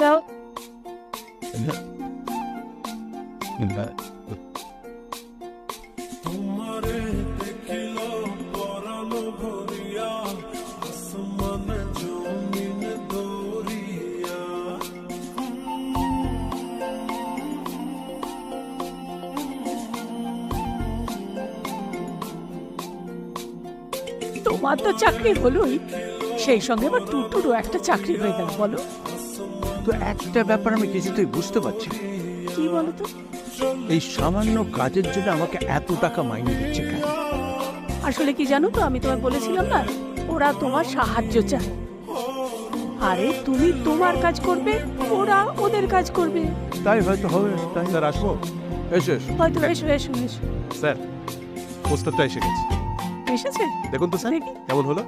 যাও। তোমার তো চাকরি হলোই, সেই সঙ্গে আবার টুটুরও একটা চাকরি হয়ে গেল। বলো তো একটা ব্যাপার আমি কিছুতেই বুঝতে পারছি না, কি বলো তো? এই সামান্য কাজের জন্য আমাকে এত টাকা মাইনে দিচ্ছে কেন? আসলে কি জানো তো, আমি তোমায় বলেছিলাম না, ওরা তোমার সাহায্য চায়। আরে তুমি তোমার কাজ করবে, ওরা ওদের কাজ করবে। তাই হয়তো হবে। তাই আর আসবো। এসো এসো। হয়তো। এসো এসো এসো। স্যার, পোস্টারটা এসে গেছে, এসেছে? দেখুন তো স্যার দেখি। কেমন হলো।